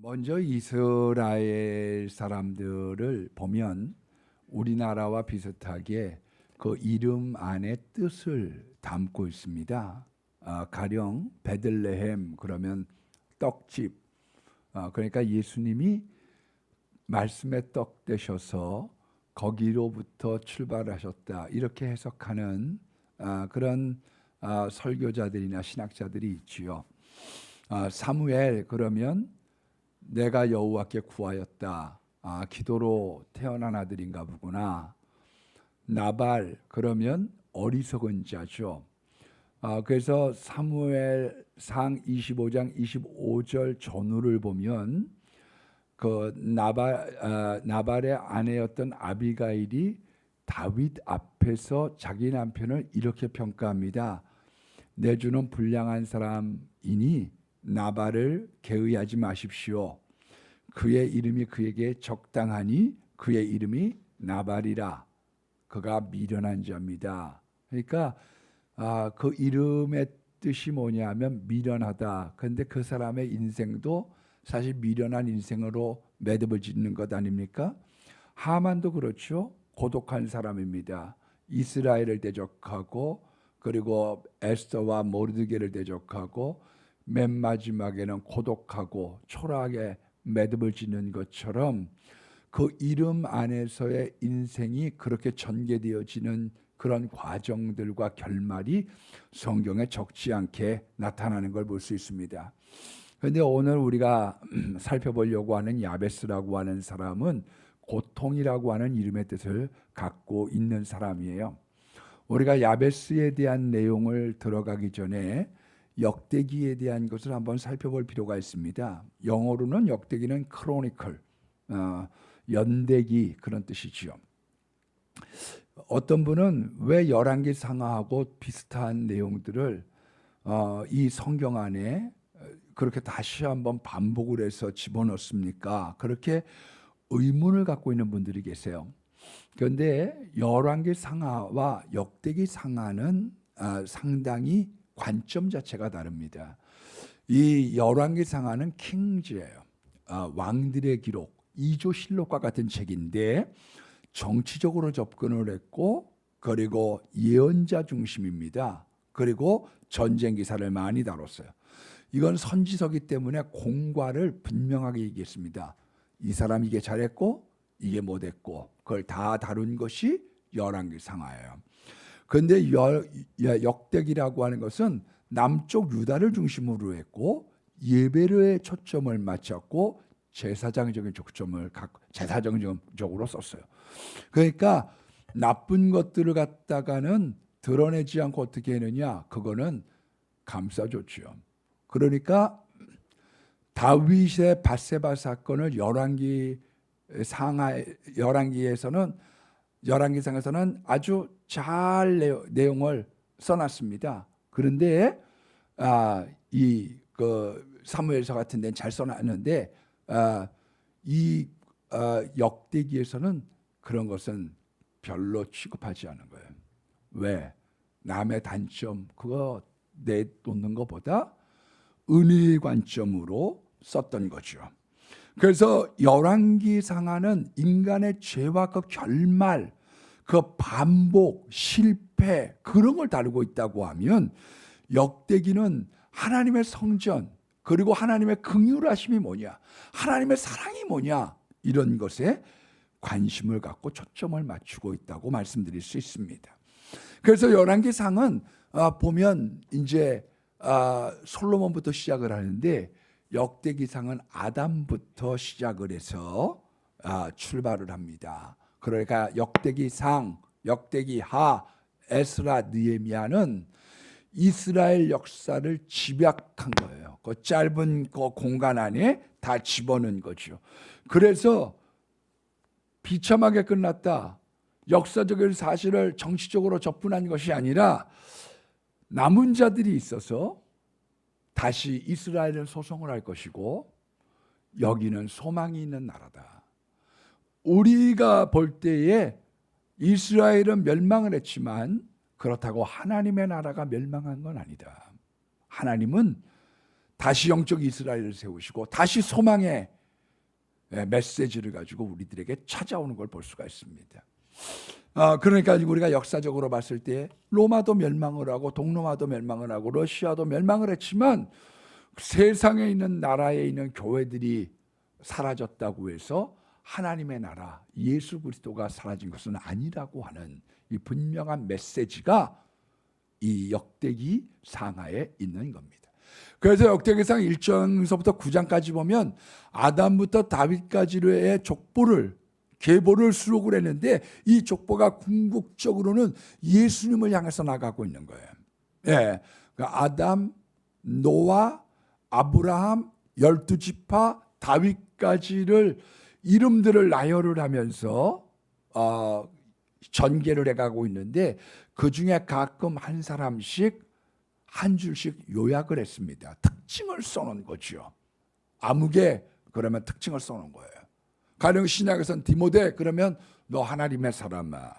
먼저 이스라엘 사람들을 보면 우리나라와 비슷하게 그 이름 안에 뜻을 담고 있습니다. 가령 베들레헴 그러면 떡집. 그러니까 예수님이 말씀의 떡 되셔서 거기로부터 출발하셨다 이렇게 해석하는 그런 설교자들이나 신학자들이 있지요. 사무엘 그러면 내가 여호와께 구하였다. 기도로 태어난 아들인가 보구나. 나발 그러면 어리석은 자죠. 그래서 사무엘상 25장 25절 전후를 보면 그 나발의 아내였던 아비가일이 다윗 앞에서 자기 남편을 이렇게 평가합니다. 내 주는 불량한 사람이니 나발을 개의하지 마십시오. 그의 이름이 그에게 적당하니 그의 이름이 나발이라. 그가 미련한 자입니다. 그러니까 그 이름의 뜻이 뭐냐면 미련하다. 그런데 그 사람의 인생도 사실 미련한 인생으로 매듭을 짓는 것 아닙니까? 하만도 그렇죠. 고독한 사람입니다. 이스라엘을 대적하고 그리고 에스더와 모르드게를 대적하고 맨 마지막에는 고독하고 초라하게 매듭을 짓는 것처럼 그 이름 안에서의 인생이 그렇게 전개되어지는 그런 과정들과 결말이 성경에 적지 않게 나타나는 걸 볼 수 있습니다. 그런데 오늘 우리가 살펴보려고 하는 야베스라고 하는 사람은 고통이라고 하는 이름의 뜻을 갖고 있는 사람이에요. 우리가 야베스에 대한 내용을 들어가기 전에 역대기에 대한 것을 한번 살펴볼 필요가 있습니다. 영어로는 역대기는 크로니클, 연대기 그런 뜻이지요. 어떤 분은 왜 열왕기 상하하고 비슷한 내용들을 이 성경 안에 그렇게 다시 한번 반복을 해서 집어넣습니까? 그렇게 의문을 갖고 있는 분들이 계세요. 그런데 열왕기 상하와 역대기 상하는 상당히 관점 자체가 다릅니다. 이 열왕기 상하는 킹즈예요. 왕들의 기록, 이조실록과 같은 책인데 정치적으로 접근을 했고 그리고 예언자 중심입니다. 그리고 전쟁 기사를 많이 다뤘어요. 이건 선지서기 때문에 공과를 분명하게 얘기했습니다. 이 사람 이게 잘했고 이게 못했고 그걸 다 다룬 것이 열왕기 상하예요. 그런데 역대기라고 하는 것은 남쪽 유다를 중심으로 했고 예배에 초점을 맞췄고 제사장적인 초점을 갖고 제사장적으로 썼어요. 그러니까 나쁜 것들을 갖다가는 드러내지 않고 어떻게 했느냐? 그거는 감싸줬죠. 그러니까 다윗의 밧세바 사건을 열왕기상에서는 아주 잘 내용을 써놨습니다. 그런데 사무엘서 같은 데는 잘 써놨는데 역대기에서는 그런 것은 별로 취급하지 않은 거예요. 왜? 남의 단점 그거 내놓는 것보다 은혜의 관점으로 썼던 거죠. 그래서 열왕기 상하는 인간의 죄와 그 결말, 그 반복, 실패 그런 걸 다루고 있다고 하면 역대기는 하나님의 성전 그리고 하나님의 긍휼하심이 뭐냐, 하나님의 사랑이 뭐냐 이런 것에 관심을 갖고 초점을 맞추고 있다고 말씀드릴 수 있습니다. 그래서 열왕기상은 보면 이제 솔로몬부터 시작을 하는데 역대기상은 아담부터 시작을 해서 출발을 합니다. 그러니까 역대기상, 역대기하, 에스라, 느헤미야는 이스라엘 역사를 집약한 거예요. 그 짧은 그 공간 안에 다 집어넣은 거죠. 그래서 비참하게 끝났다. 역사적인 사실을 정치적으로 접근한 것이 아니라 남은 자들이 있어서 다시 이스라엘은 소송을 할 것이고 여기는 소망이 있는 나라다. 우리가 볼 때에 이스라엘은 멸망을 했지만 그렇다고 하나님의 나라가 멸망한 건 아니다. 하나님은 다시 영적 이스라엘을 세우시고 다시 소망의 메시지를 가지고 우리들에게 찾아오는 걸 볼 수가 있습니다. 그러니까 우리가 역사적으로 봤을 때 로마도 멸망을 하고 동로마도 멸망을 하고 러시아도 멸망을 했지만 세상에 있는 나라에 있는 교회들이 사라졌다고 해서 하나님의 나라 예수 그리스도가 사라진 것은 아니라고 하는 이 분명한 메시지가 이 역대기 상하에 있는 겁니다. 그래서 역대기상 1장서부터 9장까지 보면 아담부터 다윗까지의 족보를 계보를 수록을 했는데 이 족보가 궁극적으로는 예수님을 향해서 나가고 있는 거예요. 예, 그러니까 아담, 노아, 아브라함, 12지파, 다윗까지를 이름들을 나열을 하면서 전개를 해가고 있는데 그 중에 가끔 한 사람씩 한 줄씩 요약을 했습니다. 특징을 써놓은 거죠. 아무개 그러면 특징을 써놓은 거예요. 가령 신약에서는 디모데 그러면 너 하나님의 사람아.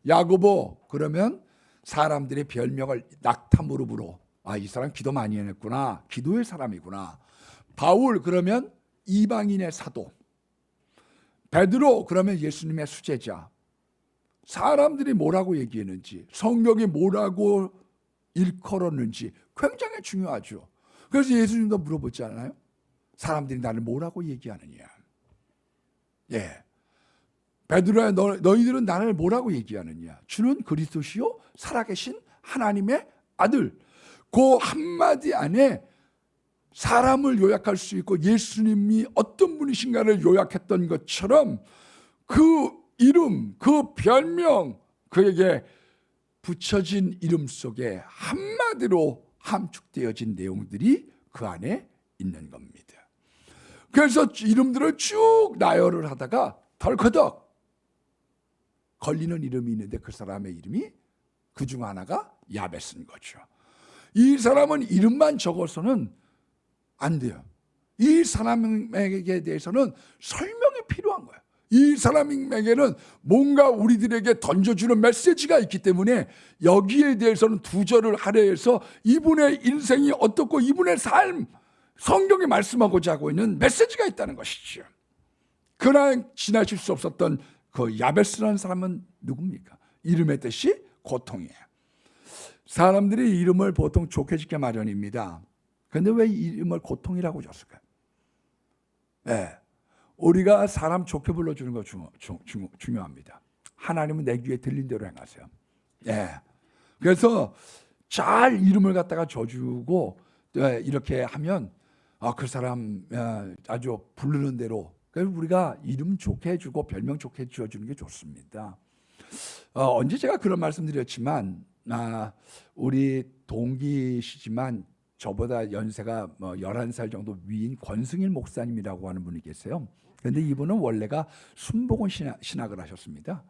야고보 그러면 사람들의 별명을 낙타무릎으로 이 사람 기도 많이 해냈구나. 기도의 사람이구나. 바울 그러면 이방인의 사도. 베드로 그러면 예수님의 수제자. 사람들이 뭐라고 얘기했는지 성경이 뭐라고 일컬었는지 굉장히 중요하죠. 그래서 예수님도 물어보지 않아요? 사람들이 나를 뭐라고 얘기하느냐. 예, 베드로야 너희들은 나를 뭐라고 얘기하느냐. 주는 그리스도시요 살아계신 하나님의 아들. 그 한마디 안에 사람을 요약할 수 있고 예수님이 어떤 분이신가를 요약했던 것처럼 그 이름, 그 별명, 그에게 붙여진 이름 속에 한마디로 함축되어진 내용들이 그 안에 있는 겁니다. 그래서 이름들을 쭉 나열을 하다가 덜커덕 걸리는 이름이 있는데 그 사람의 이름이 그중 하나가 야벳인 거죠. 이 사람은 이름만 적어서는 안 돼요. 이 사람에게 대해서는 설명이 필요한 거예요. 이 사람에게는 뭔가 우리들에게 던져주는 메시지가 있기 때문에 여기에 대해서는 두 절을 할애해서 이분의 인생이 어떻고 이분의 삶, 성경이 말씀하고자 하고 있는 메시지가 있다는 것이죠. 그러나 지나칠 수 없었던 그 야베스라는 사람은 누굽니까? 이름의 뜻이 고통이에요. 사람들이 이름을 보통 좋게 짓게 마련입니다. 그런데 왜 이름을 고통이라고 줬을까요? 네. 우리가 사람 좋게 불러주는 거 중요합니다. 하나님은 내 귀에 들린 대로 행하세요. 예. 그래서 잘 이름을 갖다가 줘주고 이렇게 하면 그 사람 아주 부르는 대로 그래서 우리가 이름 좋게 해주고 별명 좋게 지어주는 게 좋습니다. 언제 제가 그런 말씀드렸지만 우리 동기시지만 저보다 연세가 11살 정도 위인 권승일 목사님이라고 하는 분이 계세요. 그런데 이분은 원래가 순복음 신학을 하셨습니다.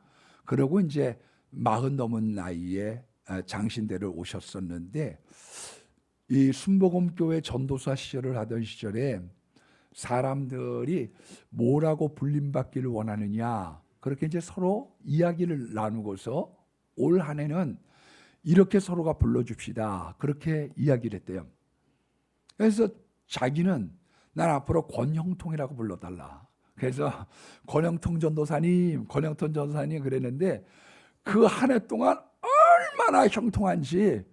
그리고 이제 40 넘은 나이에 장신대를 오셨었는데 이 순복음교회 전도사 시절을 하던 시절에 사람들이 뭐라고 불림받기를 원하느냐 그렇게 이제 서로 이야기를 나누고서 올 한 해는 이렇게 서로가 불러줍시다 그렇게 이야기를 했대요. 그래서 자기는 난 앞으로 권형통이라고 불러달라. 그래서 권형통 전도사님 그랬는데 그 한 해 동안 얼마나 형통한지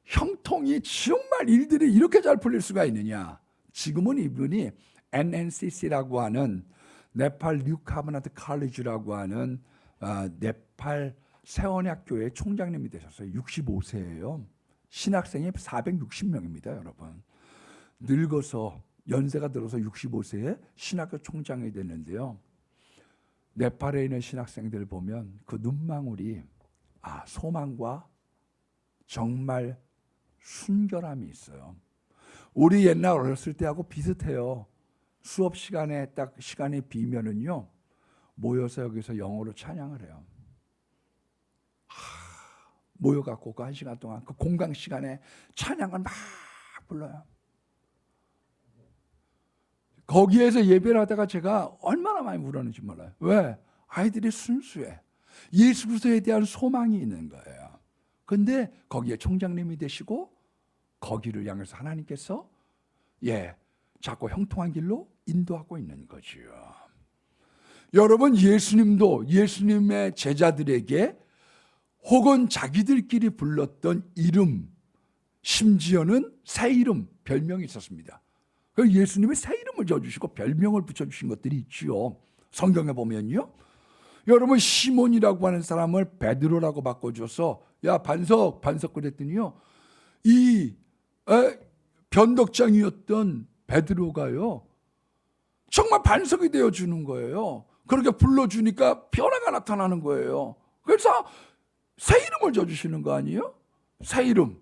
형통이 정말 일들이 이렇게 잘 풀릴 수가 있느냐. 지금은 이분이 NNCC라고 하는 네팔 뉴카브나트 칼리지라고 하는 네팔 세원학교의 총장님이 되셨어요. 65세예요. 신학생이 460명입니다, 여러분. 늙어서 연세가 들어서 65세에 신학교 총장이 됐는데요. 네팔에 있는 신학생들 보면 그 눈망울이 소망과 정말 순결함이 있어요. 우리 옛날 어렸을 때하고 비슷해요. 수업 시간에 딱 시간이 비면은요 모여서 여기서 영어로 찬양을 해요. 모여갖고 그 1시간 동안 그 공강 시간에 찬양을 막 불러요. 거기에서 예배를 하다가 제가 얼마나 많이 울었는지 몰라요. 왜? 아이들이 순수해. 예수 그리스도에 대한 소망이 있는 거예요. 근데 거기에 총장님이 되시고 거기를 향해서 하나님께서 자꾸 형통한 길로 인도하고 있는 거지요. 여러분, 예수님도 예수님의 제자들에게 혹은 자기들끼리 불렀던 이름, 심지어는 새 이름, 별명이 있었습니다. 예수님이 새 이름을 지어주시고 별명을 붙여주신 것들이 있지요. 성경에 보면요, 여러분, 시몬이라고 하는 사람을 베드로라고 바꿔줘서 야 반석 그랬더니요, 이 변덕장이었던 베드로가요 정말 반석이 되어주는 거예요. 그렇게 불러주니까 변화가 나타나는 거예요. 그래서 새 이름을 지어주시는 거 아니에요? 새 이름.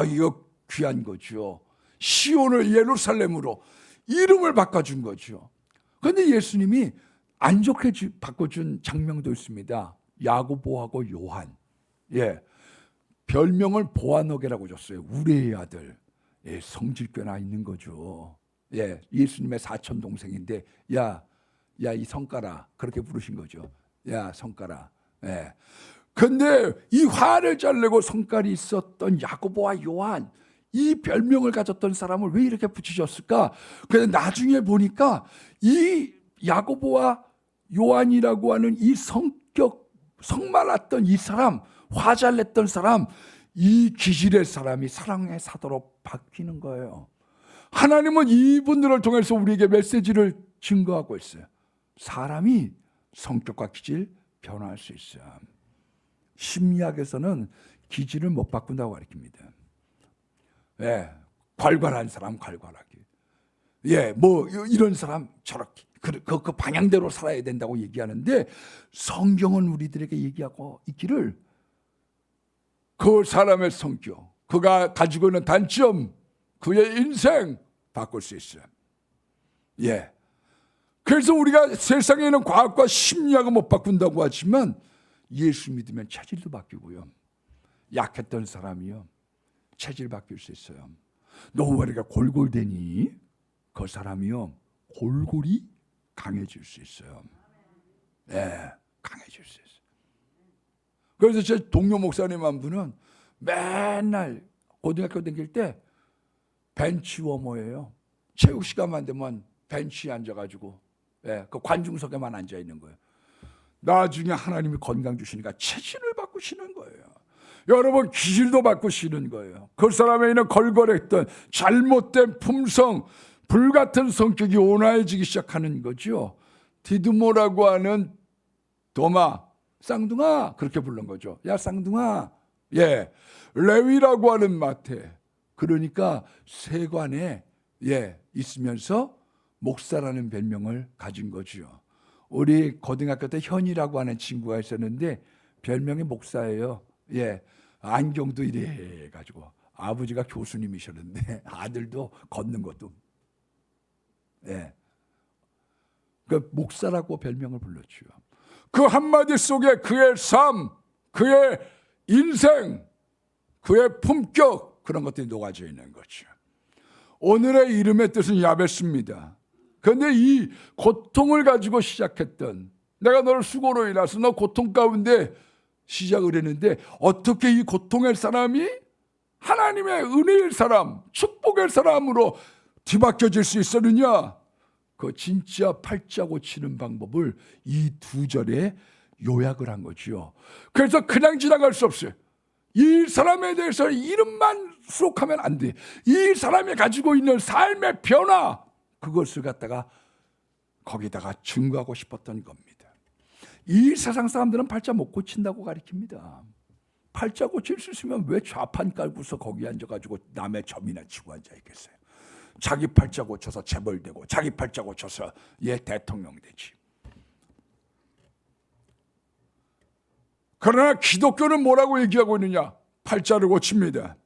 이거 귀한 거죠. 시온을 예루살렘으로 이름을 바꿔준 거죠. 그런데 예수님이 안 좋게 바꿔준 장면도 있습니다. 야고보하고 요한, 별명을 보아너게라고 줬어요. 우레의 아들. 성질 꽤나 있는 거죠. 예수님의 사촌 동생인데 야 이 성깔아, 그렇게 부르신 거죠. 야 성깔아. 근데 이 화를 잘 내고 성깔이 있었던 야고보와 요한, 이 별명을 가졌던 사람을 왜 이렇게 붙이셨을까? 그런데 나중에 보니까 이 야고보와 요한이라고 하는 이 성말았던 이 사람, 화 잘 냈던 사람, 이 기질의 사람이 사랑의 사도로 바뀌는 거예요. 하나님은 이분들을 통해서 우리에게 메시지를 증거하고 있어요. 사람이 성격과 기질 변화할 수 있어요. 심리학에서는 기질을 못 바꾼다고 가르칩니다. 괄괄한 사람 괄괄하게, 뭐 이런 사람 저렇게 그 방향대로 살아야 된다고 얘기하는데, 성경은 우리들에게 얘기하고 있기를 그 사람의 성격, 그가 가지고 있는 단점, 그의 인생 바꿀 수 있어요. 그래서 우리가 세상에 있는 과학과 심리학은 못 바꾼다고 하지만 예수 믿으면 체질도 바뀌고요. 약했던 사람이요, 체질 바뀔 수 있어요. 너 왜 이렇게 골골대니? 그 사람이요, 골골이 강해질 수 있어요. 강해질 수 있어요. 그래서 제 동료 목사님 한 분은 맨날 고등학교 다닐 때 벤치워머예요. 체육 시간만 되면 벤치에 앉아가지고 그 관중석에만 앉아 있는 거예요. 나중에 하나님이 건강 주시니까 체질을 바꾸시는 거예요. 여러분, 기질도 바꾸시는 거예요. 그 사람에 있는 걸걸했던 잘못된 품성, 불같은 성격이 온화해지기 시작하는 거죠. 디드모라고 하는 도마, 쌍둥아, 그렇게 부른 거죠. 야 쌍둥아. 레위라고 하는 마태, 그러니까 세관에 있으면서 목사라는 별명을 가진 거죠. 우리 고등학교 때 현이라고 하는 친구가 있었는데 별명이 목사예요. 안경도 이래 가지고, 아버지가 교수님이셨는데 아들도 걷는 것도 그 목사라고 별명을 불렀죠. 그 한마디 속에 그의 삶, 그의 인생, 그의 품격, 그런 것들이 녹아져 있는 거죠. 오늘의 이름의 뜻은 야베스입니다. 그런데 이 고통을 가지고 시작했던, 내가 너를 수고로 인해서 너 고통 가운데 시작을 했는데 어떻게 이 고통의 사람이 하나님의 은혜의 사람, 축복의 사람으로 뒤바뀌어질 수 있었느냐? 그 진짜 팔자 고치는 방법을 이 두 절에 요약을 한 거지요. 그래서 그냥 지나갈 수 없어요. 이 사람에 대해서 이름만 수록하면 안 돼. 이 사람이 가지고 있는 삶의 변화, 그것을 갖다가 거기다가 증거하고 싶었던 겁니다. 이 세상 사람들은 팔자 못 고친다고 가르칩니다. 팔자 고칠 수 있으면 왜 좌판 깔고서 거기 앉아가지고 남의 점이나 치고 앉아있겠어요. 자기 팔자 고쳐서 재벌되고, 자기 팔자 고쳐서 대통령 되지. 그러나 기독교는 뭐라고 얘기하고 있느냐? 팔자를 고칩니다.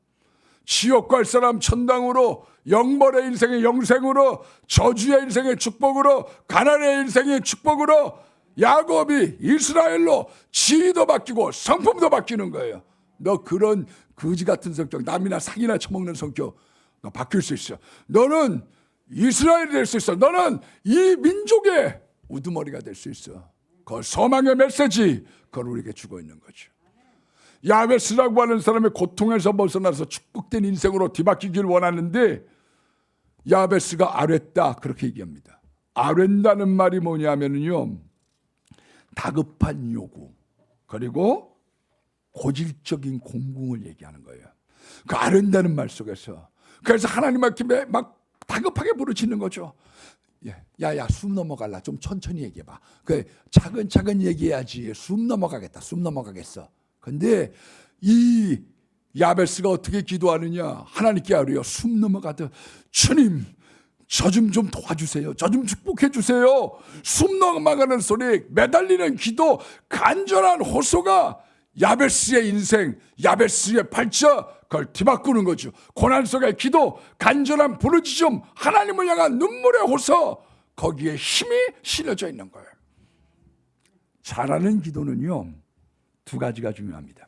지옥 갈 사람 천당으로, 영벌의 인생의 영생으로, 저주의 인생의 축복으로, 가난의 인생의 축복으로, 야곱이 이스라엘로 지위도 바뀌고 성품도 바뀌는 거예요. 너 그런 거지 같은 성격, 남이나 사기나 쳐먹는 성격, 너 바뀔 수 있어. 너는 이스라엘이 될 수 있어. 너는 이 민족의 우두머리가 될 수 있어. 그 소망의 메시지, 그걸 우리에게 주고 있는 거죠. 야베스라고 하는 사람의 고통에서 벗어나서 축복된 인생으로 뒤바뀌길 원하는데, 야베스가 아뢰다 그렇게 얘기합니다. 아뢰다는 말이 뭐냐면요, 다급한 요구 그리고 고질적인 공궁을 얘기하는 거예요. 그 아뢰다는 말 속에서 그래서 하나님 앞에 막 다급하게 부르짖는 거죠. 야야 숨 넘어갈라. 좀 천천히 얘기해봐. 그 차근차근 얘기해야지. 숨 넘어가겠다. 숨 넘어가겠어. 근데 이 야베스가 어떻게 기도하느냐? 하나님께 아뢰요. 숨 넘어가듯 주님 저 좀 도와주세요. 저 좀 축복해 주세요. 숨 넘어가는 소리, 매달리는 기도, 간절한 호소가 야베스의 인생, 야베스의 발자 그걸 뒤바꾸는 거죠. 고난 속의 기도, 간절한 부르짖음, 하나님을 향한 눈물의 호소, 거기에 힘이 실려져 있는 거예요. 잘하는 기도는요, 두 가지가 중요합니다.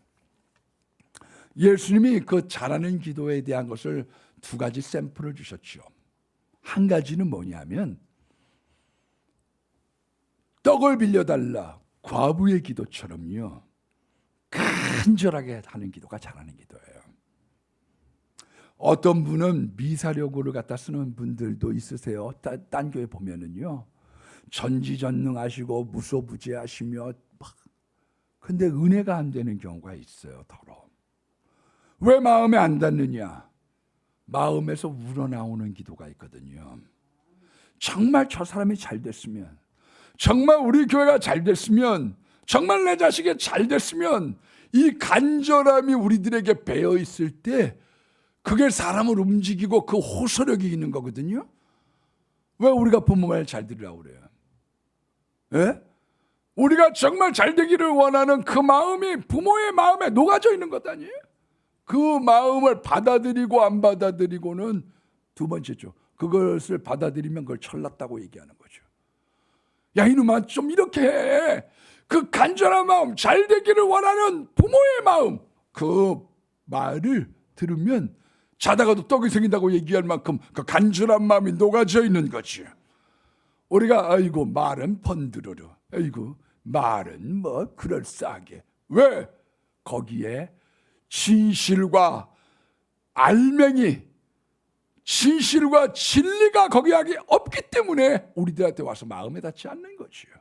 예수님이 그 잘하는 기도에 대한 것을 두 가지 샘플을 주셨죠. 한 가지는 뭐냐면 떡을 빌려달라 과부의 기도처럼요, 간절하게 하는 기도가 잘하는 기도예요. 어떤 분은 미사력으로 갖다 쓰는 분들도 있으세요. 딴 교회 보면은요, 전지전능하시고 무소부재하시며 근데 은혜가 안 되는 경우가 있어요. 더러. 왜 마음에 안 닿느냐? 마음에서 우러나오는 기도가 있거든요. 정말 저 사람이 잘 됐으면, 정말 우리 교회가 잘 됐으면, 정말 내 자식이 잘 됐으면, 이 간절함이 우리들에게 배어 있을 때 그게 사람을 움직이고 그 호소력이 있는 거거든요. 왜 우리가 부모 말 잘 들으라고 그래요? 예? 우리가 정말 잘 되기를 원하는 그 마음이 부모의 마음에 녹아져 있는 것 아니에요? 그 마음을 받아들이고 안 받아들이고는 두 번째죠. 그것을 받아들이면 그걸 철났다고 얘기하는 거죠. 야 이놈아 좀 이렇게 해. 그 간절한 마음, 잘 되기를 원하는 부모의 마음, 그 말을 들으면 자다가도 떡이 생긴다고 얘기할 만큼 그 간절한 마음이 녹아져 있는 거지. 우리가 아이고 말은 번드르르, 아이고 말은 뭐 그럴싸하게. 왜? 거기에 진실과 알맹이, 진실과 진리가 거기에 없기 때문에 우리들한테 와서 마음에 닿지 않는 거지요.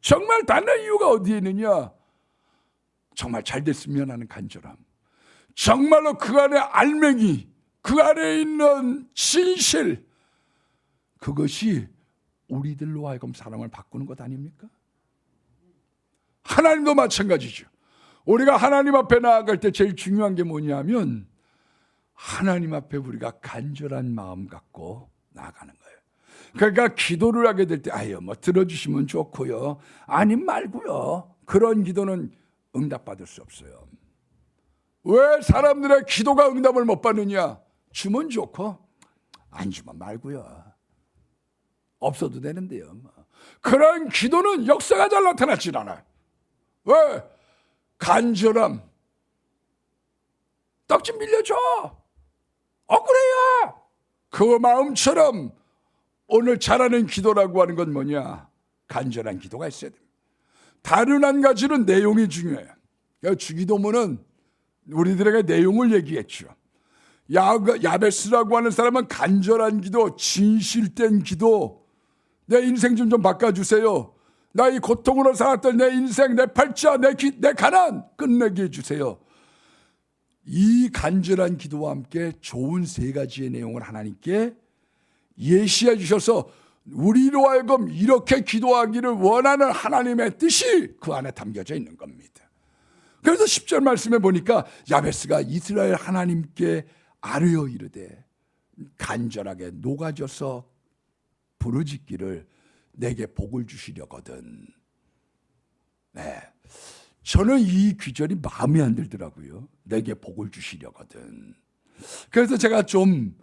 정말 닿는 이유가 어디에 있느냐? 정말 잘 됐으면 하는 간절함, 정말로 그 안에 알맹이, 그 안에 있는 진실, 그것이 우리들로 하여금 사람을 바꾸는 것 아닙니까? 하나님도 마찬가지죠. 우리가 하나님 앞에 나아갈 때 제일 중요한 게 뭐냐면 하나님 앞에 우리가 간절한 마음 갖고 나아가는 거예요. 그러니까 기도를 하게 될 때 아유 뭐 들어주시면 좋고요, 아님 말고요, 그런 기도는 응답받을 수 없어요. 왜 사람들의 기도가 응답을 못 받느냐? 주면 좋고 안 주면 말고요, 없어도 되는데요. 그런 기도는 역사가 잘 나타나질 않아요. 왜? 간절함, 떡 좀 빌려줘, 억울해요. 그 마음처럼 오늘 잘하는 기도라고 하는 건 뭐냐? 간절한 기도가 있어야 됩니다. 다른 한 가지는 내용이 중요해요. 주기도문은 우리들에게 내용을 얘기했죠. 야베스라고 하는 사람은 간절한 기도, 진실된 기도, 내 인생 좀 바꿔주세요. 나 이 고통으로 살았던 내 인생, 내 팔자, 내 가난 끝내게 해주세요. 이 간절한 기도와 함께 좋은 세 가지의 내용을 하나님께 예시해 주셔서 우리로 하여금 이렇게 기도하기를 원하는 하나님의 뜻이 그 안에 담겨져 있는 겁니다. 그래서 10절 말씀에 보니까 야베스가 이스라엘 하나님께 아뢰어 이르되 간절하게 녹아져서 부르짖기를 내게 복을 주시려거든. 네, 저는 이 귀절이 마음에 안 들더라고요. 내게 복을 주시려거든. 그래서 제가 좀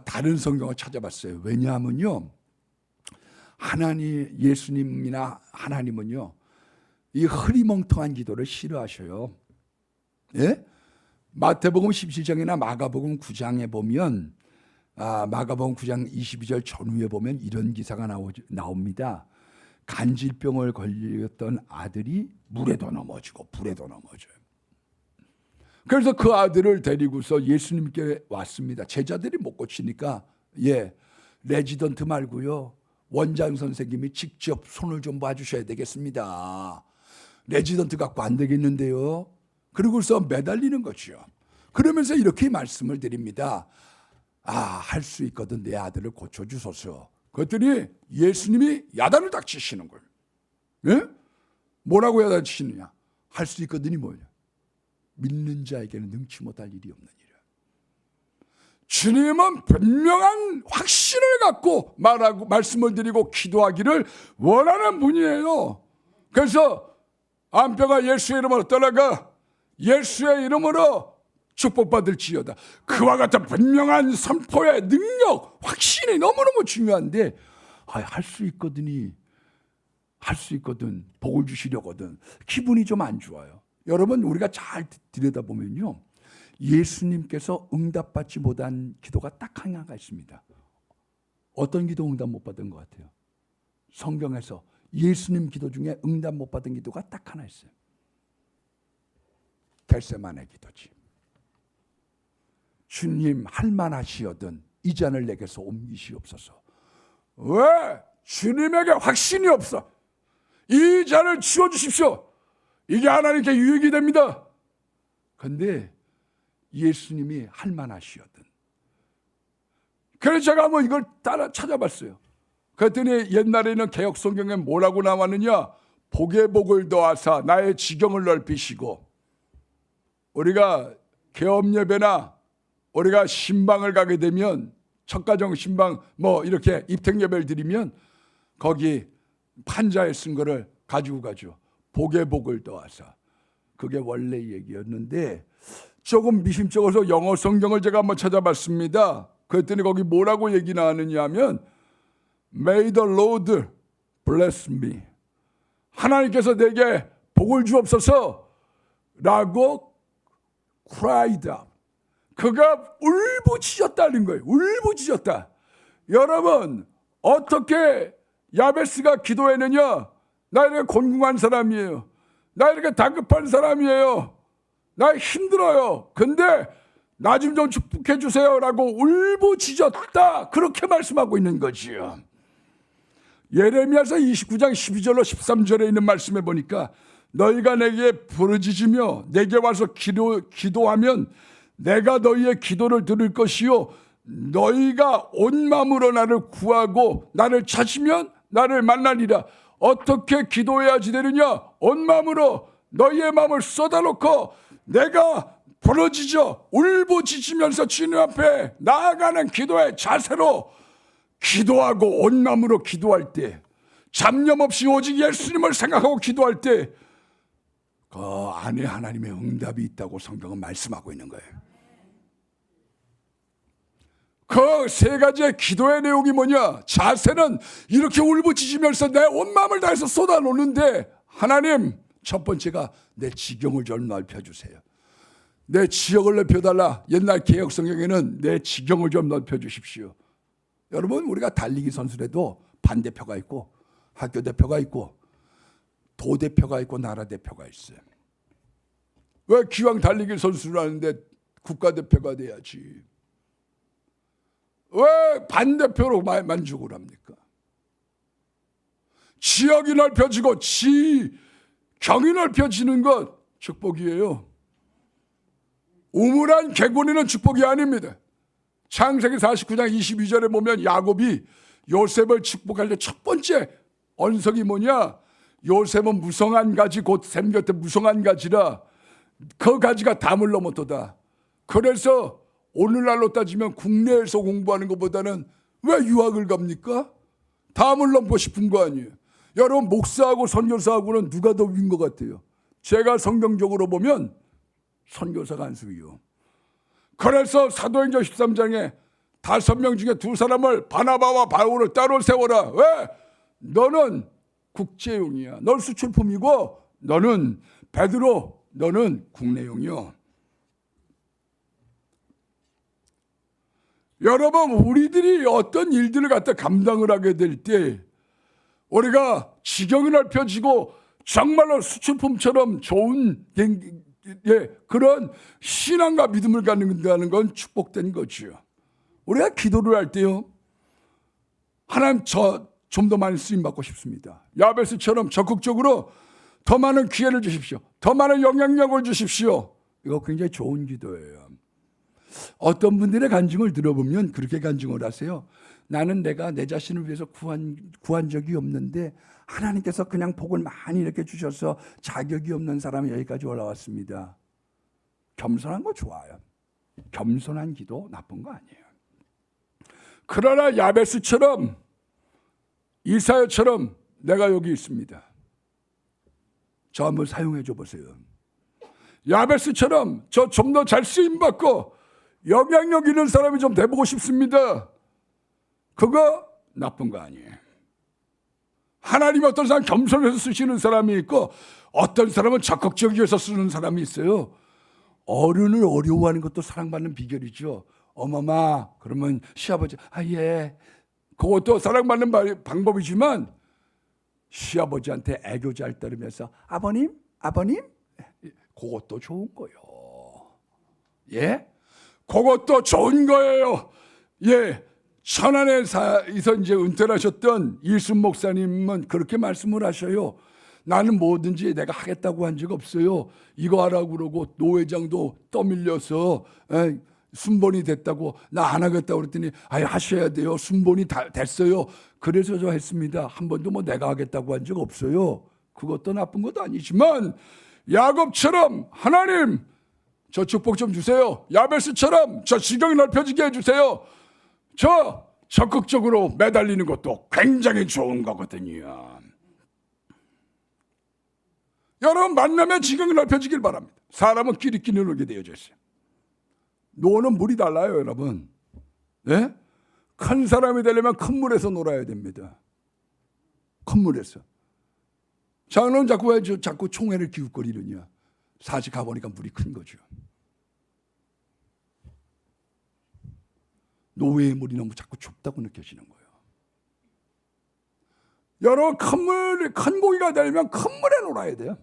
다른 성경을 찾아봤어요. 왜냐하면요, 예수님이나 하나님은요, 이 흐리멍텅한 기도를 싫어하셔요. 예? 마태복음 17장이나 마가복음 9장에 보면, 마가복음 9장 22절 전후에 보면 이런 기사가 나옵니다. 간질병을 걸렸던 아들이 물에도 넘어지고 불에도 넘어져요. 그래서 그 아들을 데리고서 예수님께 왔습니다. 제자들이 못 고치니까 예, 레지던트 말고요. 원장 선생님이 직접 손을 좀 봐주셔야 되겠습니다. 레지던트 갖고 안 되겠는데요. 그러고서 매달리는 거죠. 그러면서 이렇게 말씀을 드립니다. 할 수 있거든 내 아들을 고쳐주소서. 그랬더니 예수님이 야단을 딱 치시는 거예요. 예? 뭐라고 야단 치시느냐? 할 수 있거든이 뭐냐? 믿는 자에게는 능치 못할 일이 없느니라. 주님은 분명한 확신을 갖고 말씀을 드리고 기도하기를 원하는 분이에요. 그래서 안병아 예수의 이름으로 떠나가 예수의 이름으로 축복받을지어다. 그와 같은 분명한 선포의 능력, 확신이 너무너무 중요한데 할 수 있거든이 할 수 있거든 복을 주시려거든 기분이 좀 안 좋아요. 여러분 우리가 잘 들여다보면요. 예수님께서 응답받지 못한 기도가 딱 하나가 있습니다. 어떤 기도 응답 못 받은 것 같아요? 성경에서 예수님 기도 중에 응답 못 받은 기도가 딱 하나 있어요. 겟세마네 기도지. 주님 할만하시거든 이 잔을 내게서 옮기시옵소서. 왜? 주님에게 확신이 없어. 이 잔을 치워주십시오. 이게 하나님께 유익이 됩니다. 그런데 예수님이 할만하시거든. 그래서 제가 한번 이걸 따라 찾아봤어요. 그랬더니 옛날에는 개역 성경에 뭐라고 나왔느냐? 복에 복을 더하사 나의 지경을 넓히시고, 우리가 개업 예배나 우리가 신방을 가게 되면 첫가정 신방 이렇게 입택 예배를 드리면 거기 판자에 쓴 거를 가지고 가죠. 복에 복을 더하사. 그게 원래 얘기였는데 조금 미심쩍어서 영어 성경을 제가 한번 찾아봤습니다. 그랬더니 거기 뭐라고 얘기 나왔느냐 하면 May the Lord bless me. 하나님께서 내게 복을 주옵소서 라고 cried out. 그가 울부짖었다는 거예요. 울부짖었다. 여러분 어떻게 야베스가 기도했느냐? 나 이렇게 곤궁한 사람이에요. 나 이렇게 다급한 사람이에요. 나 힘들어요. 근데 나 좀 축복해 주세요 라고 울부짖었다. 그렇게 말씀하고 있는 거지요. 예레미야서 29장 12절로 13절에 있는 말씀에 보니까 너희가 내게 부르짖으며 내게 와서 기도하면 내가 너희의 기도를 들을 것이요 너희가 온 마음으로 나를 구하고 나를 찾으면 나를 만나리라. 어떻게 기도해야지 되느냐? 온 마음으로 너희의 마음을 쏟아놓고 내가 부르짖어 울부짖으면서 주님 앞에 나아가는 기도의 자세로 기도하고 온 마음으로 기도할 때, 잡념 없이 오직 예수님을 생각하고 기도할 때 그 안에 하나님의 응답이 있다고 성경은 말씀하고 있는 거예요. 그 세 가지의 기도의 내용이 뭐냐? 자세는 이렇게 울부짖으면서 내 온 마음을 다해서 쏟아놓는데, 하나님 첫 번째가 내 지경을 좀 넓혀주세요. 내 지역을 넓혀달라. 옛날 개역 성경에는 내 지경을 좀 넓혀주십시오. 여러분 우리가 달리기 선수라도 반대표가 있고 학교 대표가 있고 도 대표가 있고 나라 대표가 있어요. 왜 기왕 달리기 선수를 하는데 국가대표가 돼야지. 왜 반대표로 만족을 합니까? 지역이 넓혀지고 지경이 넓혀지는 것 축복이에요. 우물한 개구리는 축복이 아닙니다. 창세기 49장 22절에 보면 야곱이 요셉을 축복할 때 첫 번째 언성이 뭐냐? 요셉은 무성한 가지 곧 샘 곁에 무성한 가지라 그 가지가 담을 넘었도다. 그래서 오늘날로 따지면 국내에서 공부하는 것보다는 왜 유학을 갑니까? 담을 넘고 싶은 거 아니에요. 여러분 목사하고 선교사하고는 누가 더 위인 것 같아요? 제가 성경적으로 보면 선교사가 안수위요. 그래서 사도행전 13장에 5명 중에 2사람을 바나바와 바울을 따로 세워라. 왜? 너는 국제용이야. 넌 수출품이고 너는 베드로 너는 국내용이요. 여러분 우리들이 어떤 일들을 갖다 감당을 하게 될 때 우리가 지경이 넓혀지고 정말로 수출품처럼 좋은 그런 신앙과 믿음을 갖는다는 건 축복된 거지요. 우리가 기도를 할 때요, 하나님 저 좀 더 많이 쓰임 받고 싶습니다. 야베스처럼 적극적으로 더 많은 기회를 주십시오. 더 많은 영향력을 주십시오. 이거 굉장히 좋은 기도예요. 어떤 분들의 간증을 들어보면 그렇게 간증을 하세요. 나는 내가 내 자신을 위해서 구한 적이 없는데 하나님께서 그냥 복을 많이 이렇게 주셔서 자격이 없는 사람이 여기까지 올라왔습니다. 겸손한 거 좋아요. 겸손한 기도 나쁜 거 아니에요. 그러나 야베스처럼, 이사야처럼 내가 여기 있습니다. 저 한번 사용해 줘 보세요. 야베스처럼 저 좀 더 잘 쓰임 받고 영향력 있는 사람이 좀 돼보고 싶습니다. 그거 나쁜 거 아니에요. 하나님 어떤 사람 겸손해서 쓰시는 사람이 있고 어떤 사람은 적극적이어서 쓰는 사람이 있어요. 어른을 어려워하는 것도 사랑받는 비결이죠. 어머마 그러면 시아버지 예, 그것도 사랑받는 방법이지만 시아버지한테 애교 잘 따르면서 아버님 그것도 좋은 거예요. 예, 그것도 좋은 거예요. 예, 천안에서 이제 은퇴를 하셨던 일순 목사님은 그렇게 말씀을 하셔요. 나는 뭐든지 내가 하겠다고 한 적 없어요. 이거 하라고 그러고 노회장도 떠밀려서 순번이 됐다고 나 안 하겠다고 그랬더니 하셔야 돼요. 순번이 됐어요. 그래서 저 했습니다. 한 번도 뭐 내가 하겠다고 한 적 없어요. 그것도 나쁜 것도 아니지만 야곱처럼 하나님 저 축복 좀 주세요. 야베스처럼 저 지경이 넓혀지게 해주세요. 저 적극적으로 매달리는 것도 굉장히 좋은 거거든요. 여러분 만나면 지경이 넓혀지길 바랍니다. 사람은 끼리끼리 놀게 되어져 있어요. 노는 물이 달라요, 여러분. 네? 큰 사람이 되려면 큰 물에서 놀아야 됩니다. 큰 물에서. 장로는 자꾸 총회를 기웃거리느냐. 사실 가보니까 물이 큰 거죠. 노예의 물이 너무 자꾸 좁다고 느껴지는 거예요. 여러분 큰 고기가 되려면 큰 물에 놀아야 돼요.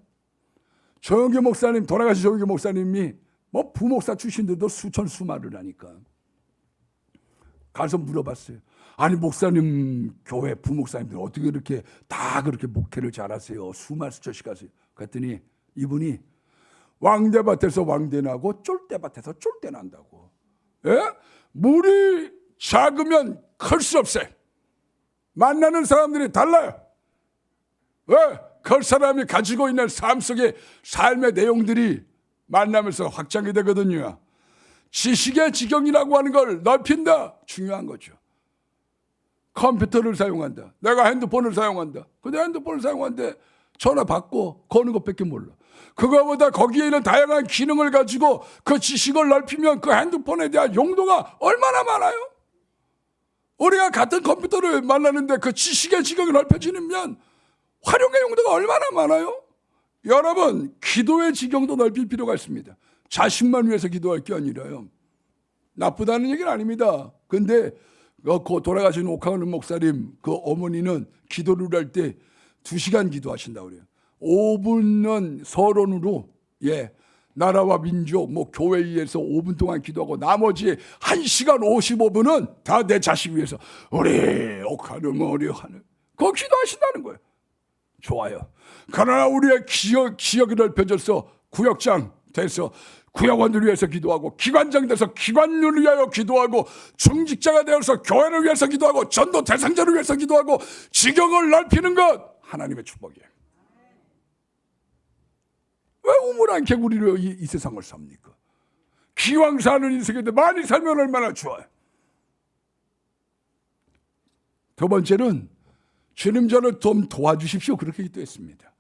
조영규 목사님, 돌아가신 조영규 목사님이 뭐 부목사 출신들도 수천수마를 하니까 가서 물어봤어요. 아니 목사님 교회 부목사님들 어떻게 이렇게 다 그렇게 목회를 잘하세요? 수만 수천씩 하세요. 그랬더니 이분이 왕대밭에서 왕대나고 쫄대밭에서 쫄대난다고. 예? 물이 작으면 클 수 없어요. 만나는 사람들이 달라요. 왜? 그 사람이 가지고 있는 삶 속의 삶의 내용들이 만나면서 확장이 되거든요. 지식의 지경이라고 하는 걸 넓힌다. 중요한 거죠. 컴퓨터를 사용한다. 내가 핸드폰을 사용한다. 근데 핸드폰을 사용하는데 전화 받고 거는 것밖에 몰라. 그거보다 거기에 있는 다양한 기능을 가지고 그 지식을 넓히면 그 핸드폰에 대한 용도가 얼마나 많아요? 우리가 같은 컴퓨터를 만나는데 그 지식의 지경이 넓혀지면 활용의 용도가 얼마나 많아요? 여러분, 기도의 지경도 넓힐 필요가 있습니다. 자신만 위해서 기도할 게 아니라요. 나쁘다는 얘기는 아닙니다. 근데 돌아가신 옥하은 목사님 그 어머니는 기도를 할 때 2시간 기도하신다고 그래요. 5분은 서론으로 나라와 민족 교회에서 5분 동안 기도하고 나머지 1시간 55분은 다 내 자식 위해서 우리 옥하는 어려하는 그거 기도하신다는 거예요. 좋아요. 그러나 우리의 기억이 넓혀져서 구역장 돼서 구역원들을 위해서 기도하고 기관장 돼서 기관을 위하여 기도하고 중직자가 되어서 교회를 위해서 기도하고 전도 대상자를 위해서 기도하고 지경을 넓히는 것 하나님의 축복이에요. 왜 우물안 개구리로 이 세상을 삽니까? 기왕 사는 인생인데 많이 살면 얼마나 좋아요. 두 번째는 주님 저를 좀 도와주십시오. 그렇게 기도했습니다.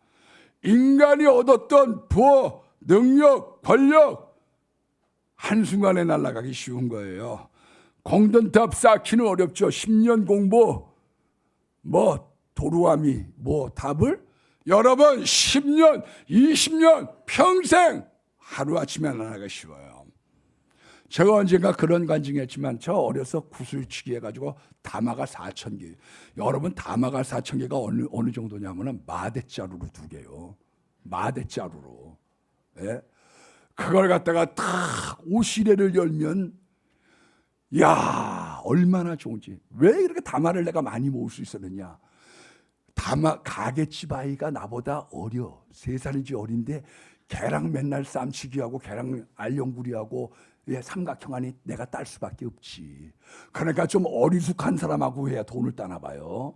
인간이 얻었던 부어, 능력, 권력 한순간에 날아가기 쉬운 거예요. 공든탑 쌓기는 어렵죠. 10년 공부 도루아미 답을 여러분 10년, 20년 평생 하루아침에 날아가기 쉬워요. 제가 언젠가 그런 간증했지만 저 어려서 구슬치기 해가지고 다마가 4,000개. 여러분 다마가 4,000개가 어느 정도냐면은 마대자루로 2개요. 마대자루로. 예? 그걸 갖다가 탁 오시레를 열면 얼마나 좋은지. 왜 이렇게 다마를 내가 많이 모을 수 있었느냐. 다마 가게집 아이가 나보다 어려. 3살인지 어린데 걔랑 맨날 쌈치기하고 걔랑 알령구리하고 삼각형 안에 내가 딸 수밖에 없지. 그러니까 좀 어리숙한 사람하고 해야 돈을 따나 봐요.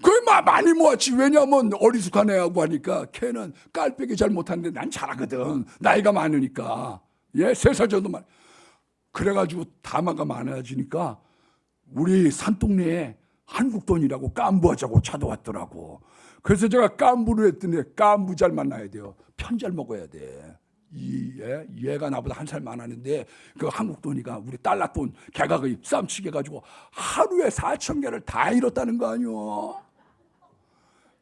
거의 많이 모았지. 왜냐하면 어리숙한 애하고 하니까 걔는 깔빼기 잘 못하는데 난 잘하거든. 나이가 많으니까. 3살 정도만. 그래가지고 다마가 많아지니까 우리 산동네에 한국 돈이라고 깐부하자고 찾아왔더라고. 그래서 제가 깐부를 했더니 깐부 잘 만나야 돼요. 편 잘 먹어야 돼. 얘가 나보다 1살 많았는데 그 한국 돈이가 우리 달러 돈 걔가 그 쌈치게 해가지고 하루에 4,000개를 다 잃었다는 거 아니요.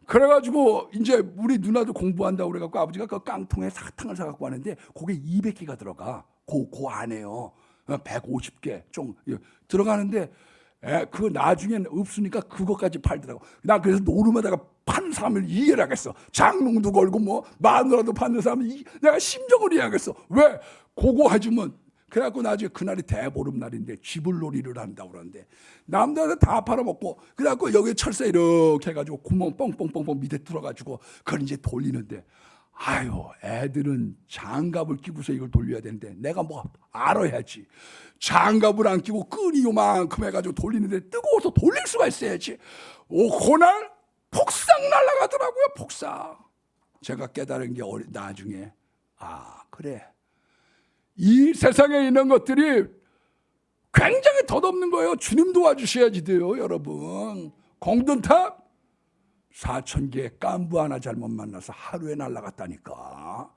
그래가지고 이제 우리 누나도 공부한다고 그래갖고 아버지가 그 깡통에 사탕을 사갖고 왔는데 거기에 200개가 들어가. 그 안에요. 150개 좀 들어가는데 그 나중엔 없으니까 그것까지 팔더라고. 나 그래서 노름에다가 파는 사람을 이해를 하겠어. 장롱도 걸고 뭐 마누라도 파는 사람을 내가 심정을 이해하겠어. 왜? 그거 해주면. 그래갖고 나중에 그날이 대보름날인데 쥐불놀이를 한다고 그러는데 남자들 다 팔아먹고 그래갖고 여기 철새 이렇게 해가지고 구멍 뻥뻥뻥뻥 밑에 뚫어가지고 그걸 이제 돌리는데 아유 애들은 장갑을 끼고서 이걸 돌려야 되는데 내가 뭐 알아야지. 장갑을 안 끼고 끈이 요만큼 해가지고 돌리는데 뜨거워서 돌릴 수가 있어야지. 그날 폭삭 날아가더라고요. 폭삭. 제가 깨달은 게 나중에 그래. 이 세상에 있는 것들이 굉장히 덧없는 거예요. 주님 도와주셔야지 돼요. 여러분. 공든탑 4,000개 깐부 하나 잘못 만나서 하루에 날아갔다니까.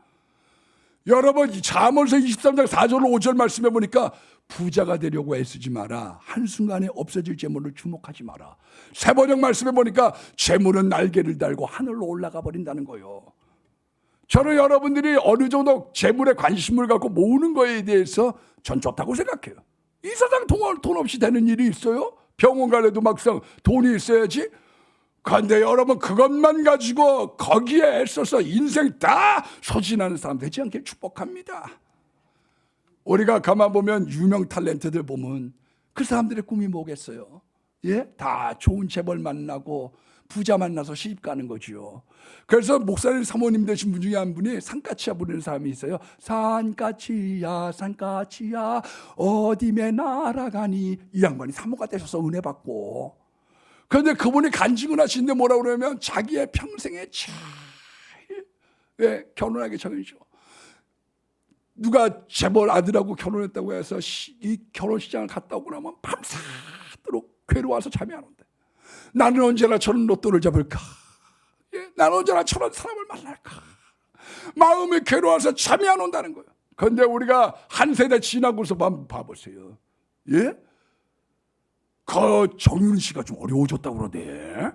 여러분 잠언서 23장 4절 5절 말씀해 보니까 부자가 되려고 애쓰지 마라. 한순간에 없어질 재물을 주목하지 마라. 세번역 말씀해 보니까 재물은 날개를 달고 하늘로 올라가 버린다는 거예요. 저는 여러분들이 어느 정도 재물에 관심을 갖고 모으는 거에 대해서 전 좋다고 생각해요. 이 세상 돈 없이 되는 일이 있어요? 병원 갈래도 막상 돈이 있어야지. 그런데 여러분 그것만 가지고 거기에 애써서 인생 다 소진하는 사람 되지 않길 축복합니다. 우리가 가만 보면 유명 탤런트들 보면 그 사람들의 꿈이 뭐겠어요? 다 좋은 재벌 만나고 부자 만나서 시집 가는 거지요. 그래서 목사님 사모님 되신 분 중에 한 분이 산까치야 부르는 사람이 있어요. 산까치야 산까치야 어디에 날아가니. 이 양반이 사모가 되셔서 은혜 받고. 그런데 그분이 간증을 하시는데 뭐라고 그러면 자기의 평생에 제일 결혼하기 전이죠. 누가 재벌 아들하고 결혼했다고 해서 이 결혼식장을 갔다 오고 나면 밤새도록 괴로워서 잠이 안 온대. 나는 언제나 저런 로또를 잡을까? 나는 언제나 저런 사람을 만날까? 마음이 괴로워서 잠이 안 온다는 거예요. 그런데 우리가 한 세대 지나고서 한번 봐보세요. 그 정윤 씨가 좀 어려워졌다고 그러네.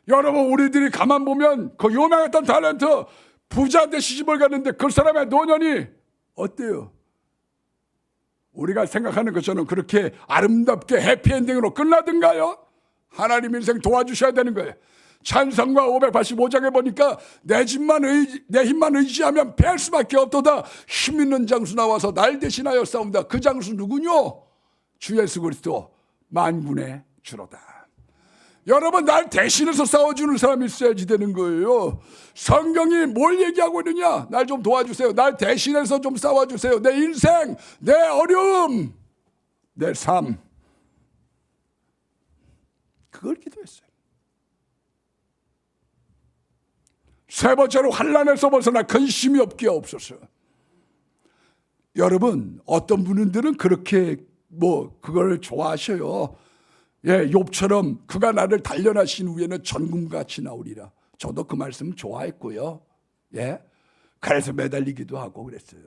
여러분 우리들이 가만 보면 그 유명했던 탤런트 부자한테 시집을 갔는데 그 사람의 노년이 어때요? 우리가 생각하는 것처럼 그렇게 아름답게 해피엔딩으로 끝나든가요? 하나님 인생 도와주셔야 되는 거예요. 찬송가 585장에 보니까 내 힘만 의지하면 패할 수밖에 없도다. 힘 있는 장수 나와서 날 대신하여 싸운다. 그 장수 누구뇨? 주 예수 그리스도 만군의 주로다. 여러분 날 대신해서 싸워주는 사람이 있어야지 되는 거예요. 성경이 뭘 얘기하고 있느냐? 날 좀 도와주세요. 날 대신해서 좀 싸워주세요. 내 인생, 내 어려움, 내 삶. 그걸 기도했어요. 세 번째로 환난에서 벗어나 근심이 없게 없어서. 여러분 어떤 분들은 그렇게 그걸 좋아하셔요. 욥처럼 그가 나를 단련하신 후에는 전금같이 나오리라. 저도 그 말씀 좋아했고요. 그래서 매달리기도 하고 그랬어요.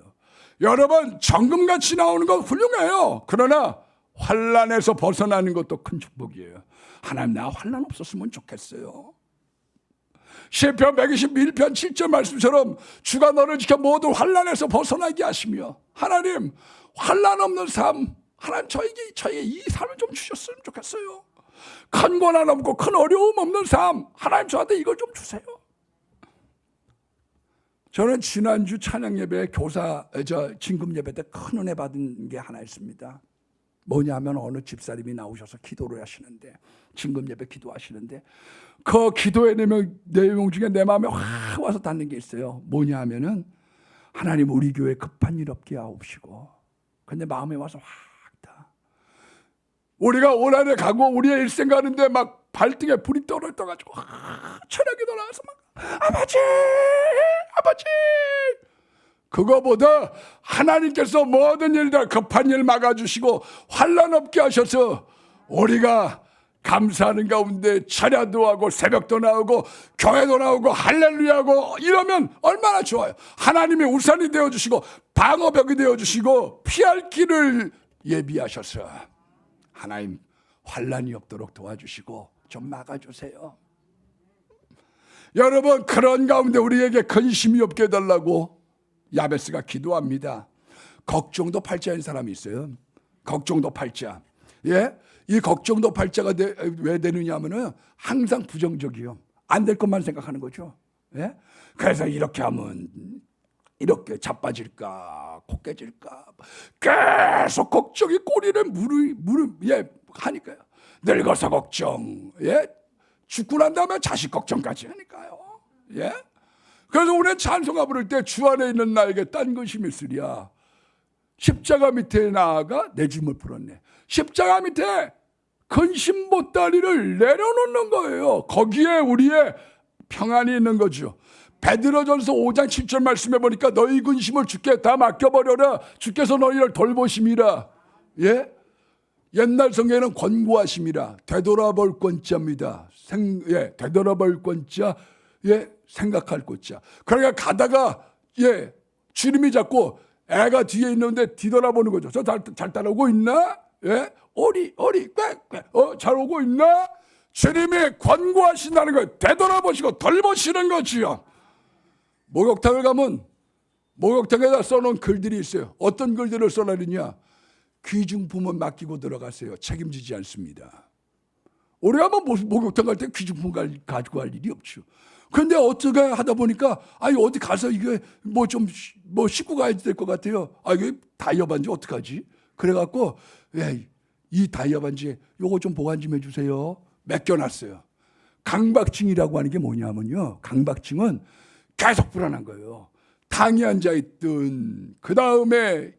여러분 전금같이 나오는 건 훌륭해요. 그러나 환난에서 벗어나는 것도 큰 축복이에요. 하나님 나 환난 없었으면 좋겠어요. 시편 121편 7절 말씀처럼 주가 너를 지켜 모든 환난에서 벗어나게 하시며. 하나님 환난 없는 삶, 하나님 저에게 이 삶을 좀 주셨으면 좋겠어요. 큰 고난 없고 큰 어려움 없는 삶, 하나님 저한테 이걸 좀 주세요. 저는 지난주 찬양 예배 진금 예배 때 큰 은혜 받은 게 하나 있습니다. 뭐냐면 어느 집사님이 나오셔서 기도를 하시는데, 진금 예배 기도하시는데, 그 기도의 내용 중에 내 마음에 확 와서 닿는 게 있어요. 뭐냐 하면은, 하나님 우리 교회 급한 일 없게 하옵시고. 근데 마음에 와서 확 닿아. 우리가 올 한해 가고 우리의 일생 가는데 막 발등에 불이 떨어져가지고 철학이 돌아와서 막 아버지 아버지, 그거보다 하나님께서 모든 일들 급한 일 막아주시고 환난 없게 하셔서 우리가 감사하는 가운데 찬양도 하고 새벽도 나오고 교회도 나오고 할렐루야하고 이러면 얼마나 좋아요. 하나님이 우산이 되어주시고 방어벽이 되어주시고 피할 길을 예비하셔서 하나님 환난이 없도록 도와주시고 좀 막아주세요. 여러분, 그런 가운데 우리에게 근심이 없게 해달라고 야베스가 기도합니다. 걱정도 팔자인 사람이 있어요. 걱정도 팔자. 예? 이 걱정도 팔자가 왜 되느냐 하면은 항상 부정적이요. 안 될 것만 생각하는 거죠. 예? 그래서 이렇게 하면 이렇게 자빠질까, 코 깨질까, 계속 걱정이 꼬리를 하니까요. 늙어서 걱정, 예? 죽고 난 다음에 자식 걱정까지 하니까요. 예? 그래서 우리는 찬송가 부를 때 주 안에 있는 나에게 딴 것이 있으랴. 십자가 밑에 나아가 내 짐을 풀었네. 십자가 밑에 근심 보따리를 내려놓는 거예요. 거기에 우리의 평안이 있는 거죠. 베드로전서 5장 7절 말씀해 보니까 너희 근심을 주께 다 맡겨버려라. 주께서 너희를 돌보심이라. 예? 옛날 성경에는 권고하심이라. 되돌아볼 권자입니다. 되돌아볼 권자. 예, 생각할 권자. 그러니까 가다가 예, 주님이 자꾸 애가 뒤에 있는데 뒤돌아보는 거죠. 저 잘 따라오고 있나? 예? 오리 꽥꽥 잘 오고 있나? 주님이 권고하신다는 걸 되돌아보시고 돌보시는 거지요. 목욕탕을 가면 목욕탕에다 써놓은 글들이 있어요. 어떤 글들을 써놨느냐? 귀중품은 맡기고 들어가세요. 책임지지 않습니다. 우리가 목욕탕 갈 때 귀중품 가지고 갈 일이 없죠. 그런데 어떻게 하다 보니까 어디 가서 이게 뭐 씻고 가야 될 것 같아요. 이게 다이어 반지 어떡하지? 그래갖고 이 다이어 반지 요거 좀 보관 좀 해주세요. 맡겨놨어요. 강박증이라고 하는 게 뭐냐면요, 강박증은 계속 불안한 거예요. 당이 앉아있든 그 다음에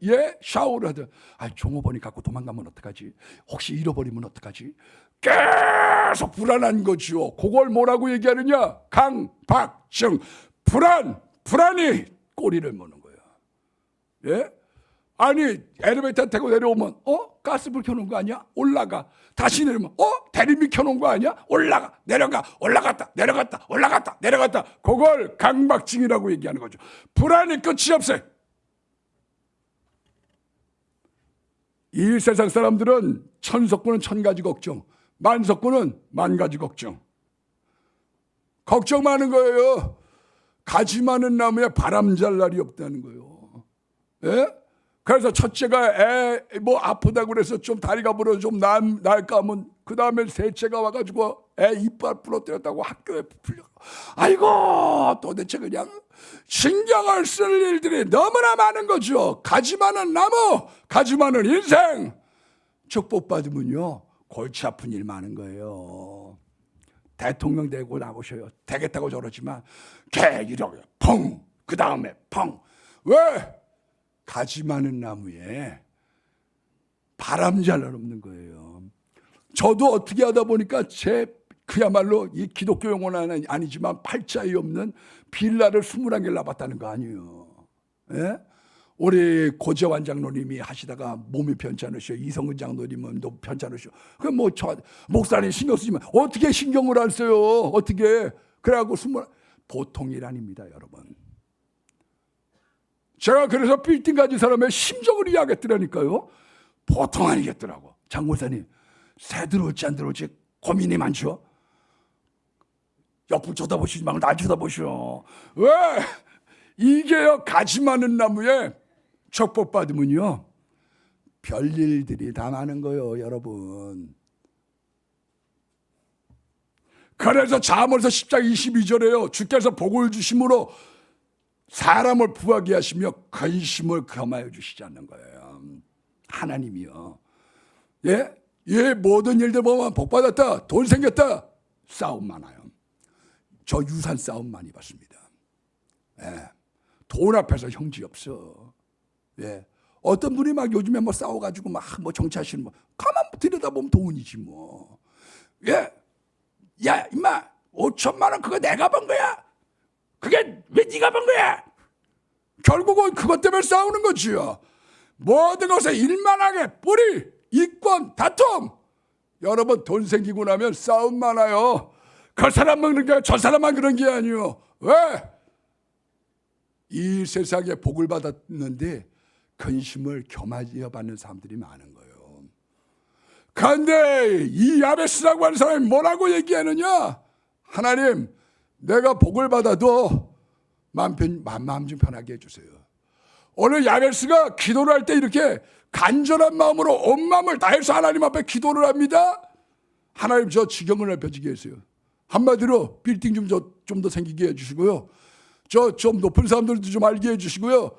샤워를 하든 종업원이 갖고 도망가면 어떡하지? 혹시 잃어버리면 어떡하지? 계속 불안한 거죠. 그걸 뭐라고 얘기하느냐? 강박증. 불안이 꼬리를 무는 거예요. 예? 아니 엘리베이터 타고 내려오면 가스불 켜놓은 거 아니야? 올라가. 다시 내려오면 대리미 켜놓은 거 아니야? 올라가 내려가 올라갔다 내려갔다 올라갔다 내려갔다. 그걸 강박증이라고 얘기하는 거죠. 불안이 끝이 없어요. 이 세상 사람들은 천석구는 천가지 걱정, 만석구는 만가지 걱정. 걱정 많은 거예요. 가지 많은 나무에 바람 잘 날이 없다는 거예요. 예? 그래서 첫째가 아프다고 그래서 좀 다리가 부러져 좀 나을까 하면 그 다음에 셋째가 와가지고 이빨 부러뜨렸다고 학교에 풀려. 아이고 도대체 그냥 신경을 쓸 일들이 너무나 많은 거죠. 가지 많은 나무, 가지 많은 인생. 축복받으면요 골치 아픈 일 많은 거예요. 대통령 되고 나보셔요. 되겠다고 저러지만 이러고 펑, 그 다음에 펑. 왜? 가지 많은 나무에 바람 잘 없는 거예요. 저도 어떻게 하다 보니까 그야말로 이 기독교 용어는 아니지만 팔자에 없는 빌라를 21개를 나봤다는 거 아니에요. 예? 우리 고재환 장로님이 하시다가 몸이 편찮으셔. 이성근 장로님은 너 편찮으셔. 목사님 신경 쓰지만 어떻게 신경을 안 써요? 어떻게? 그래갖고 보통 일 아닙니다, 여러분. 제가 그래서 빌딩 가진 사람의 심정을 이해하겠더라니까요. 보통 아니겠더라고. 장 목사님, 새 들어올지 안 들어올지 고민이 많죠. 옆을 쳐다보시지 말고 날 쳐다보시오. 왜? 이게요, 가지 많은 나무에 축복받으면요 별일들이 다 많은 거예요, 여러분. 그래서 잠언서 10장 22절에요. 주께서 복을 주심으로 사람을 부하게 하시며 근심을 겸하여 주시지 않는 거예요. 하나님이요. 예? 예, 모든 일들 보면 복 받았다, 돈 생겼다, 싸움 많아요. 저 유산 싸움 많이 봤습니다. 예. 돈 앞에서 형지 없어. 예. 어떤 분이 막 요즘에 뭐 싸워가지고 막 뭐 정치하시는 뭐 가만 들여다보면 돈이지 뭐. 예. 야, 임마, 5천만 원 그거 내가 번 거야. 그게 왜 네가 번 거야? 결국은 그것 때문에 싸우는 거지요. 모든 것에 일만하게 뿌리, 이권, 다툼. 여러분 돈 생기고 나면 싸움 많아요. 그 사람만 그런 게 저 사람만 그런 게 아니요. 왜? 이 세상에 복을 받았는데 근심을 겸하여 받는 사람들이 많은 거예요. 그런데 이 야베스라고 하는 사람이 뭐라고 얘기하느냐? 하나님, 내가 복을 받아도 마음 좀 편하게 해주세요. 오늘 야베스가 기도를 할 때 이렇게 간절한 마음으로 온 마음을 다해서 하나님 앞에 기도를 합니다. 하나님, 저 지경을 넓혀지게 해주세요. 한마디로 빌딩 좀 더 생기게 해주시고요. 저 좀 높은 사람들도 좀 알게 해주시고요.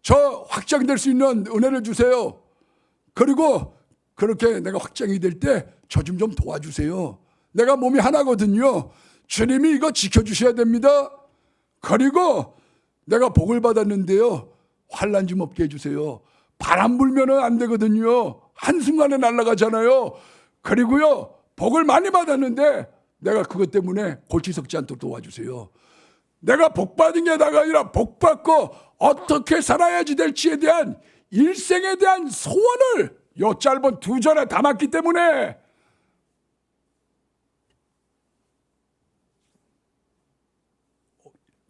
저 확장될 수 있는 은혜를 주세요. 그리고 그렇게 내가 확장이 될 때 저 좀 도와주세요. 내가 몸이 하나거든요. 주님이 이거 지켜주셔야 됩니다. 그리고 내가 복을 받았는데요, 환난 좀 없게 해주세요. 바람 불면은 안 되거든요. 한순간에 날아가잖아요. 그리고요, 복을 많이 받았는데 내가 그것 때문에 골치 썩지 않도록 도와주세요. 내가 복 받은 게 다가 아니라 복 받고 어떻게 살아야지 될지에 대한 일생에 대한 소원을 요 짧은 2절에 담았기 때문에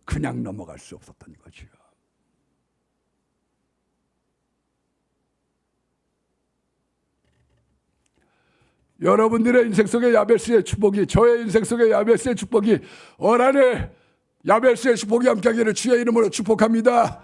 그냥 넘어갈 수 없었던 거죠. 여러분들의 인생 속의 야베스의 축복이, 저의 인생 속의 야베스의 축복이 올 한해 야베스의 축복이 함께하기를 주의 이름으로 축복합니다.